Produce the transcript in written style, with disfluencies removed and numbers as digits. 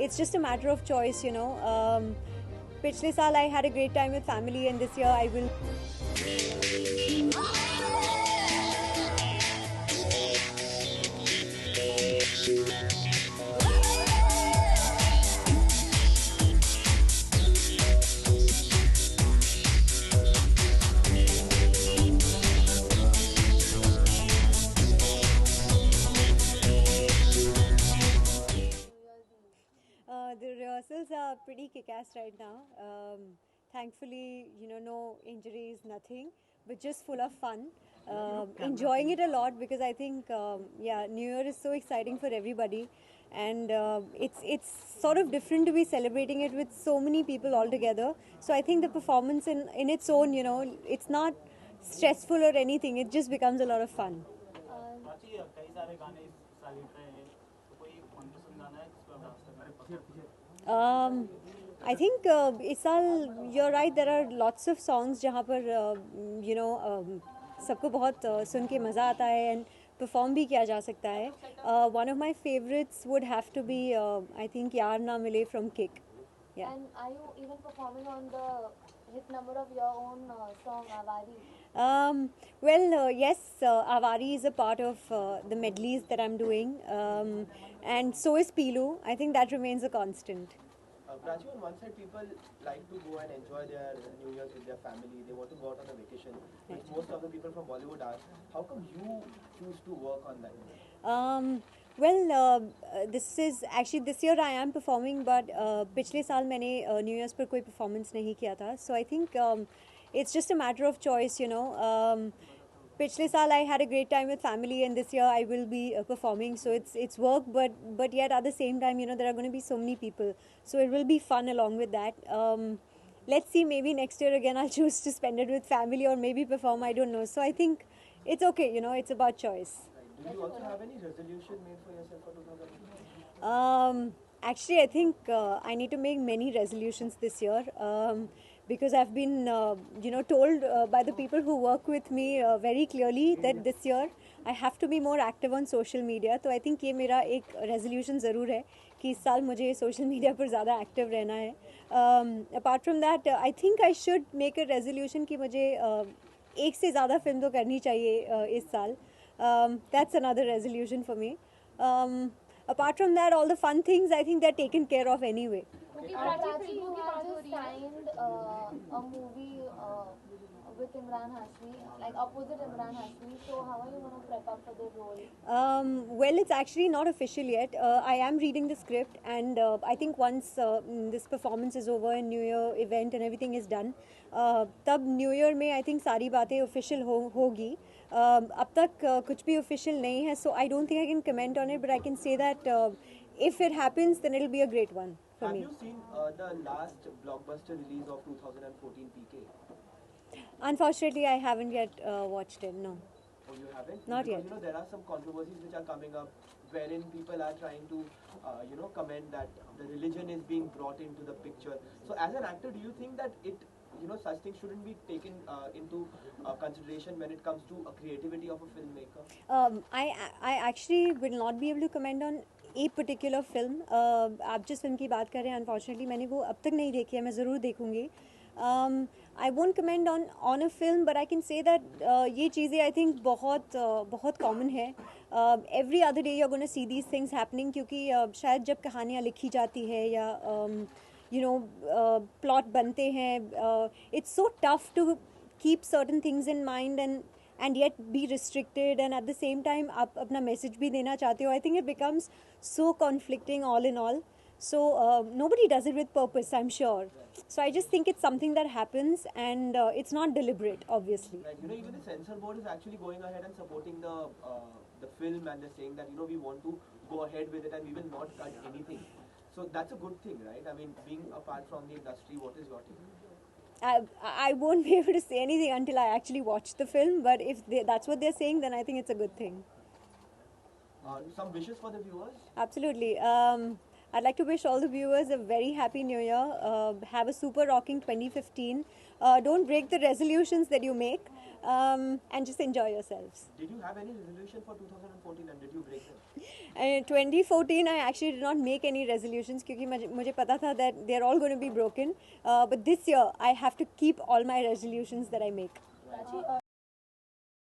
it's just a matter of choice, you know. पिछले साल I had a great time with family, and this year I will. The rehearsals are pretty kick-ass right now. Thankfully, you know, no injuries, nothing, but just full of fun. Enjoying it a lot because I think, yeah, New Year is so exciting for everybody, and it's sort of different to be celebrating it with so many people all together. So I think the performance in its own, you know, it's not stressful or anything. It just becomes a lot of fun. I think इस साल you're right, there are lots of songs जहाँ पर you know सबको बहुत सुन के मज़ा आता है and perform भी किया जा सकता है. One of my favorites would have to be I think यार ना मिले from Kick. Yeah. And are you even performing on the hit number of your own song Avari? Yes, Avari is a part of the medleys that I'm doing, and so is Pilu. I think that remains a constant. Prachi, on one side, people like to go and enjoy their New Year's with their family. They want to go out on a vacation, which most of the people from Bollywood are. How come you choose to work on that? This is actually this year I am performing, but पिछले साल मैंने New Year's पर कोई performance नहीं किया था. So I think it's just a matter of choice, you know. पिछले साल I had a great time with family, and this year I will be performing. So it's work, but yet at the same time, you know, there are going to be so many people. So it will be fun along with that. Let's see, maybe next year again I'll choose to spend it with family or maybe perform. I don't know. So I think it's okay, you know, it's about choice. Do you also have any resolution made for yourself for 2020? Actually, I think I need to make many resolutions this year because I've been, you know, told by the people who work with me very clearly that this year I have to be more active on social media. So I think ये मेरा एक resolution ज़रूर है कि इस साल मुझे social media पर ज़्यादा active रहना है. Apart from that, I think I should make a resolution कि मुझे एक से ज़्यादा फिल्म तो करनी चाहिए इस साल. That's another resolution for me. Apart from that, all the fun things, I think they're taken care of anyway. Okay, Prachi, you have just signed a movie with Imran Hashmi, like opposite Imran Hashmi. So how are you going to prep up for the role? Well, it's actually not official yet. I am reading the script, and I think once this performance is over and New Year event and everything is done, तब New Year में I think सारी बातें official होगी. अब तक कुछ भी official नहीं है, so I don't think I can comment on it, but I can say that if it happens, then it'll be a great one for me. Have you seen the last blockbuster release of 2014 PK? Unfortunately, I haven't yet watched it. No. Oh, you haven't? Not because, yet. You know, there are some controversies which are coming up, wherein people are trying to, you know, comment that the religion is being brought into the picture. So, as an actor, do you think that you know, such things shouldn't be taken into consideration when it comes to a creativity of a filmmaker? I actually will not be able to comment on a particular film. आप जिस film की बात कर रहे हैं, unfortunately मैंने वो अब तक नहीं देखी है. मैं ज़रूर देखूँगी. I won't comment on a film, but I can say that ये चीज़ें I think बहुत common है. Every other day you're going to see these things happening क्योंकि शायद जब कहानियाँ लिखी जाती है या you know plot बनते हैं, it's so tough to keep certain things in mind and yet be restricted, and at the same time आप अपना message भी देना चाहते हो. I think it becomes so conflicting all in all. So nobody does it with purpose, I'm sure. So I just think it's something that happens, and it's not deliberate, obviously. Right. You know, even the censor board is actually going ahead and supporting the film, and they're saying that, you know, we want to go ahead with it and we will not cut anything. So that's a good thing, right? I mean, being apart from the industry, what is your take? I won't be able to say anything until I actually watch the film, but if that's what they're saying, then I think it's a good thing. Some wishes for the viewers? Absolutely. I'd like to wish all the viewers a very happy New Year. Have a super rocking 2015. Don't break the resolutions that you make. and just enjoy yourselves. Did you have any resolution for 2014 and did you break them? 2014, I actually did not make any resolutions क्योंकि मुझे पता था that they are all going to be broken. But this year, I have to keep all my resolutions that I make.